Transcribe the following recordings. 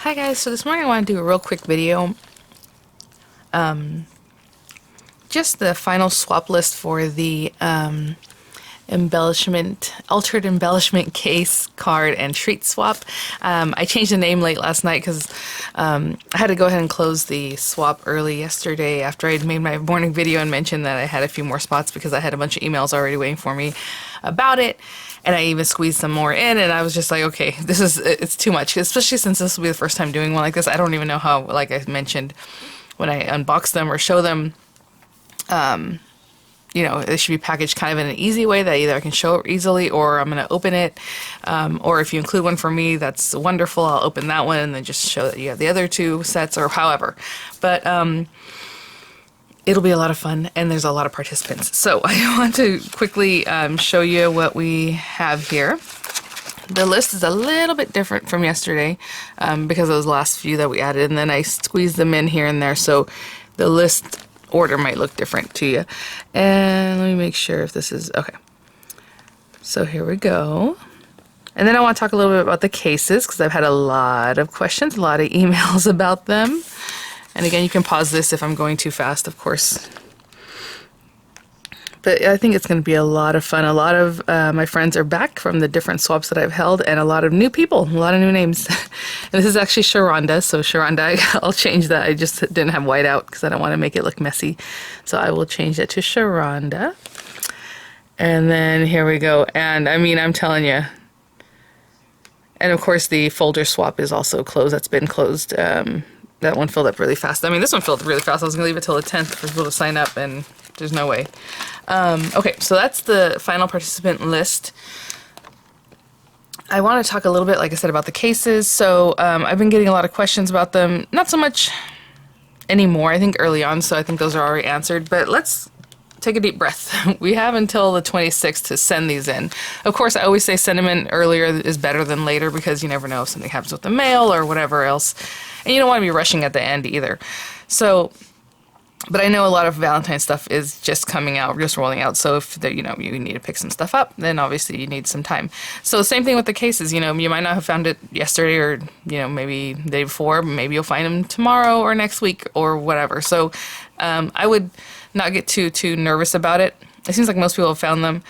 Hi guys, so this morning I want to do a real quick video. Just the final swap list for the altered embellishment case, card, and treat swap. I changed the name late last night because I had to go ahead and close the swap early yesterday after I'd made my morning video and mentioned that I had a few more spots because I had a bunch of emails already waiting for me about it. And I even squeezed some more in, and I was just like, okay, it's too much, especially since this will be the first time doing one like this. I don't even know how, like I mentioned, when I unbox them or show them, it should be packaged kind of in an easy way that either I can show it easily or I'm going to open it. Or if you include one for me, that's wonderful. I'll open that one and then just show that you have the other two sets or however. But it'll be a lot of fun and there's a lot of participants. So I want to quickly show you what we have here. The list is a little bit different from yesterday because of those last few that we added, and then I squeezed them in here and there, so the list order might look different to you. And let me make sure if this is okay. So here we go. And then I want to talk a little bit about the cases because I've had a lot of questions, a lot of emails about them. And again, you can pause this if I'm going too fast, of course. But I think it's going to be a lot of fun. A lot of my friends are back from the different swaps that I've held, and a lot of new people, a lot of new names. And this is actually Sharonda, so Sharonda, I'll change that. I just didn't have white out because I don't want to make it look messy. So I will change that to Sharonda. And then here we go. And I mean, I'm telling you. And of course, the folder swap is also closed. That's been closed. That one filled up really fast. I mean, this one filled up really fast. I was going to leave it till the 10th for people to sign up, and there's no way. Okay, so that's the final participant list. I want to talk a little bit, like I said, about the cases. So I've been getting a lot of questions about them. Not so much anymore, I think early on, so I think those are already answered. But let's take a deep breath. We have until the 26th to send these in. Of course, I always say send them in earlier is better than later because you never know if something happens with the mail or whatever else. And you don't want to be rushing at the end either. So, but I know a lot of Valentine stuff is just coming out, just rolling out. So if you need to pick some stuff up, then obviously you need some time. So same thing with the cases. You might not have found it yesterday or maybe the day before. Maybe you'll find them tomorrow or next week or whatever. So I would not get too nervous about it. It seems like most people have found them.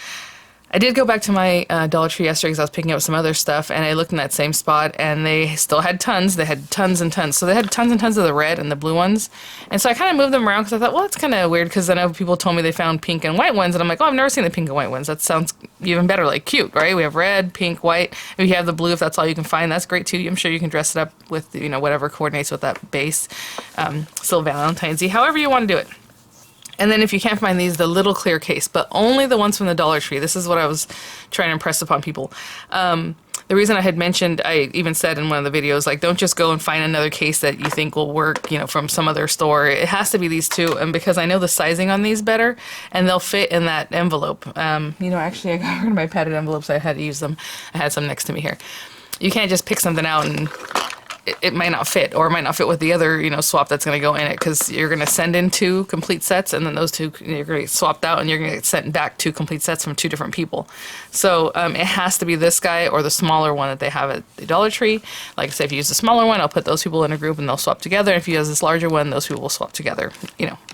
I did go back to my Dollar Tree yesterday because I was picking up some other stuff, and I looked in that same spot, and they still had tons. They had tons and tons. So they had tons and tons of the red and the blue ones. And so I kind of moved them around because I thought, well, that's kind of weird because I know people told me they found pink and white ones, and I'm like, oh, I've never seen the pink and white ones. That sounds even better, like cute, right? We have red, pink, white. If you have the blue, if that's all you can find, that's great too. I'm sure you can dress it up with, whatever coordinates with that base. Still Valentine's-y, however you want to do it. And then if you can't find these, the little clear case, but only the ones from the Dollar Tree. This is what I was trying to impress upon people. The reason I had mentioned, I even said in one of the videos, like, don't just go and find another case that you think will work, from some other store. It has to be these two, and because I know the sizing on these better, and they'll fit in that envelope. Actually, I got rid of my padded envelopes. I had to use them. I had some next to me here. You can't just pick something out and it might not fit, or it might not fit with the other, swap that's going to go in it, because you're going to send in two complete sets, and then those two, you're going to get swapped out, and you're going to get sent back two complete sets from two different people. So it has to be this guy or the smaller one that they have at the Dollar Tree. Like I said, if you use the smaller one, I'll put those people in a group, and they'll swap together. If you use this larger one, those people will swap together,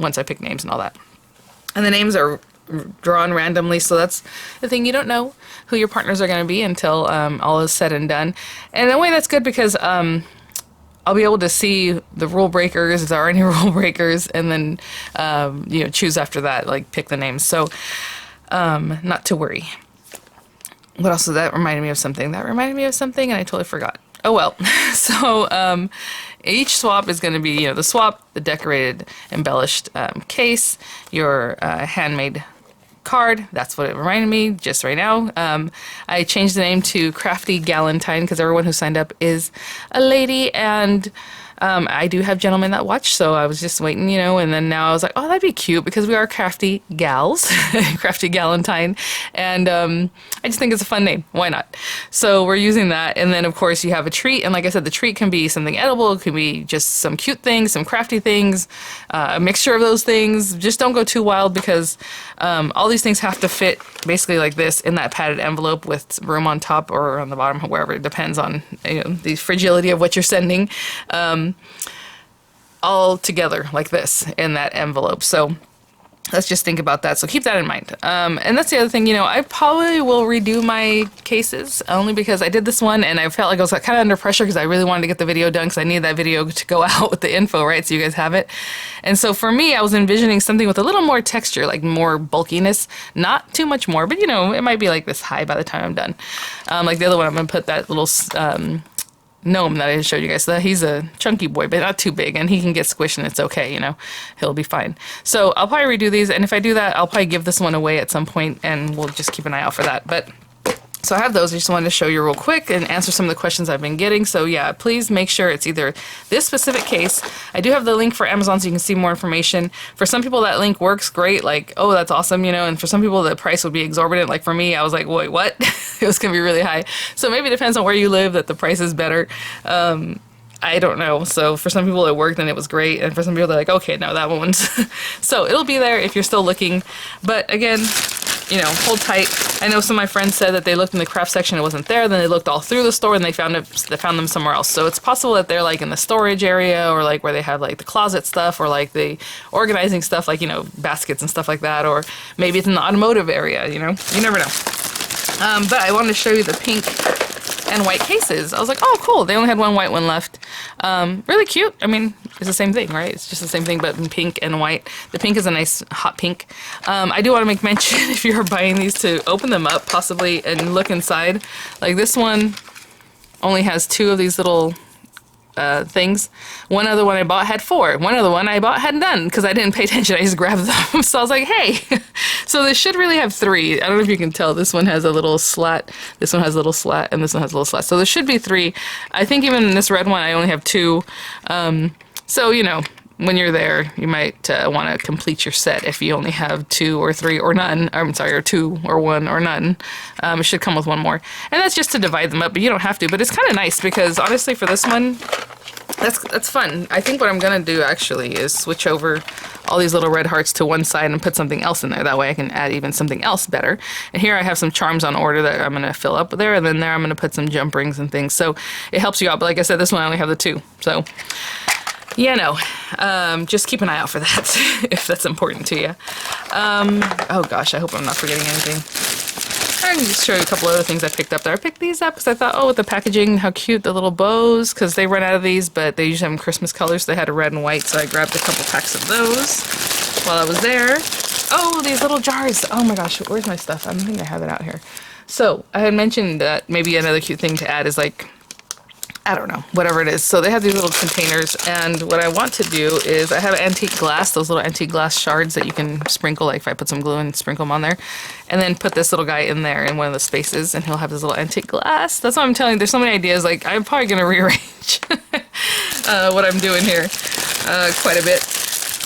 once I pick names and all that. And the names are drawn randomly, so that's the thing. You don't know who your partners are going to be until all is said and done. And in a way, that's good because I'll be able to see the rule breakers, if there are any rule breakers, and then, choose after that, like pick the names. So, not to worry. What else did that reminded me of something? That reminded me of something, and I totally forgot. Oh, well. So, each swap is going to be, the swap, the decorated, embellished case, your handmade card. That's what it reminded me just right now. I changed the name to Crafty Galentine because everyone who signed up is a lady, and I do have gentlemen that watch, so I was just waiting, you know, and then now I was like, oh, that'd be cute because we are crafty gals, crafty Galentine, and I just think it's a fun name. Why not? So we're using that, and then of course you have a treat, and like I said, the treat can be something edible, it can be just some cute things, some crafty things, a mixture of those things. Just don't go too wild because all these things have to fit basically like this in that padded envelope with room on top or on the bottom, wherever. It depends on, you know, the fragility of what you're sending. All together like this in that envelope. So let's just think about that. So keep that in mind. And that's the other thing, you know, I probably will redo my cases only because I did this one and I felt like I was kind of under pressure because I really wanted to get the video done because I needed that video to go out with the info, right? So you guys have it. And so for me, I was envisioning something with a little more texture, like more bulkiness, not too much more, but you know, it might be like this high by the time I'm done. Like the other one, I'm going to put that little gnome that I showed you guys. So he's a chunky boy, but not too big, and he can get squished and it's okay, you know, he'll be fine. So I'll probably redo these, and if I do that, I'll probably give this one away at some point, and we'll just keep an eye out for that. But so I have those. I just wanted to show you real quick and answer some of the questions I've been getting. So yeah, please make sure it's either this specific case. I do have the link for Amazon so you can see more information. For some people that link works great, like, oh, that's awesome, you know, and for some people the price would be exorbitant. Like for me, I was like, wait, what? It was gonna be really high. So maybe it depends on where you live that the price is better. I don't know. So for some people it worked and it was great, and for some people they're like, okay, no, that one's so it'll be there if you're still looking. But again, you know, hold tight. I know some of my friends said that they looked in the craft section, it wasn't there, then they looked all through the store and they found them somewhere else. So it's possible that they're like in the storage area, or like where they have like the closet stuff, or like the organizing stuff, like, you know, baskets and stuff like that, or maybe it's in the automotive area, you know, you never know. But I wanted to show you the pink and white cases. I was like, oh, cool. They only had one white one left. Really cute. I mean, it's the same thing, right? It's just the same thing, but in pink and white. The pink is a nice hot pink. I do want to make mention, if you're buying these, to open them up possibly and look inside. Like this one only has 2 of these little things. One other one I bought had 4. One other one I bought had none because I didn't pay attention. I just grabbed them. So I was like, hey. So this should really have 3. I don't know if you can tell. This one has a little slat. This one has a little slat, and this one has a little slat. So there should be 3. I think even in this red one, I only have 2. So, you know, when you're there, you might want to complete your set if you only have 2 or 3 or none. I'm sorry, or 2 or 1 or none. It should come with 1 more. And that's just to divide them up, but you don't have to. But it's kind of nice because honestly for this one, that's fun. I think what I'm going to do actually is switch over all these little red hearts to one side and put something else in there. That way I can add even something else better. And here I have some charms on order that I'm going to fill up there, and then there I'm going to put some jump rings and things. So it helps you out. But like I said, this one I only have the 2. So yeah, no, just keep an eye out for that if that's important to you. Oh gosh, I hope I'm not forgetting anything. I can just show you a couple other things I picked up there. I picked these up because I thought, oh, with the packaging, how cute, the little bows, because they run out of these, but they usually have them Christmas colors. They had a red and white, so I grabbed a couple packs of those while I was there. Oh, these little jars. Oh my gosh, where's my stuff? I don't think I have it out here. So I had mentioned that maybe another cute thing to add is like, I don't know, whatever it is. So they have these little containers, and what I want to do is I have antique glass, those little antique glass shards that you can sprinkle, like if I put some glue and sprinkle them on there, and then put this little guy in there in one of the spaces, and he'll have this little antique glass. That's what I'm telling you. There's so many ideas. Like, I'm probably going to rearrange what I'm doing here quite a bit.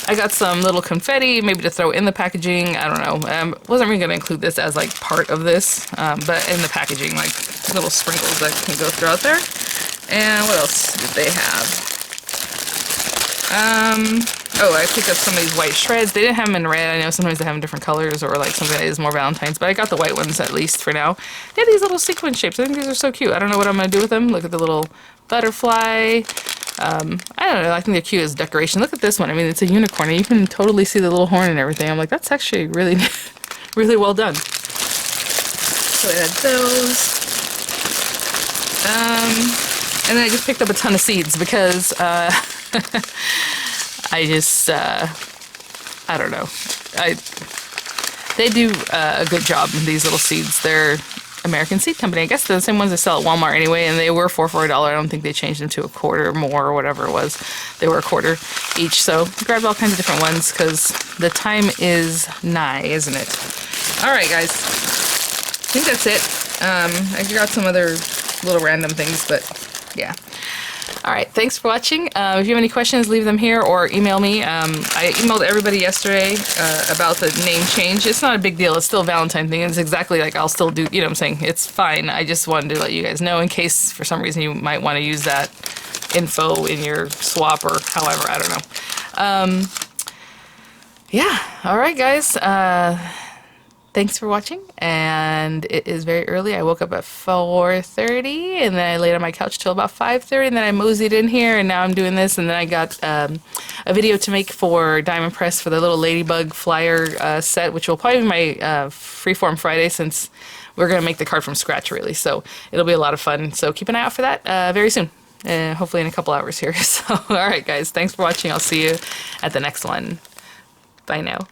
I got some little confetti, maybe to throw in the packaging. I don't know. Wasn't really going to include this as like part of this, but in the packaging, like little sprinkles that can go throughout there. And what else did they have? Oh, I picked up some of these white shreds. They didn't have them in red. I know sometimes they have them in different colors, or like something that is more Valentine's, but I got the white ones at least for now. They have these little sequin shapes. I think these are so cute. I don't know what I'm going to do with them. Look at the little butterfly. I don't know. I think they're cute as decoration. Look at this one. I mean, it's a unicorn, and you can totally see the little horn and everything. I'm like, that's actually really, really well done. So I had those. And then I just picked up a ton of seeds because I just, I don't know. They do a good job with these little seeds. They're American Seed Company. I guess they're the same ones they sell at Walmart anyway, and they were $4 for $1. I don't think they changed them to a quarter more or whatever it was. They were a quarter each, so I grabbed all kinds of different ones because the time is nigh, isn't it? Alright guys, I think that's it. I got some other little random things, but yeah. All right, thanks for watching. If you have any questions, leave them here or email me. I emailed everybody yesterday about the name change. It's not a big deal. It's still a Valentine thing. It's exactly like I'll still do, you know what I'm saying? It's fine. I just wanted to let you guys know in case for some reason you might want to use that info in your swap or however. I don't know. Yeah, all right, guys. Thanks for watching, and it is very early. I woke up at 4:30, and then I laid on my couch till about 5:30, and then I moseyed in here, and now I'm doing this, and then I got a video to make for Diamond Press for the little ladybug flyer set, which will probably be my Freeform Friday, since we're going to make the card from scratch, really, so it'll be a lot of fun. So keep an eye out for that very soon, hopefully in a couple hours here. So, all right, guys, thanks for watching. I'll see you at the next one. Bye now.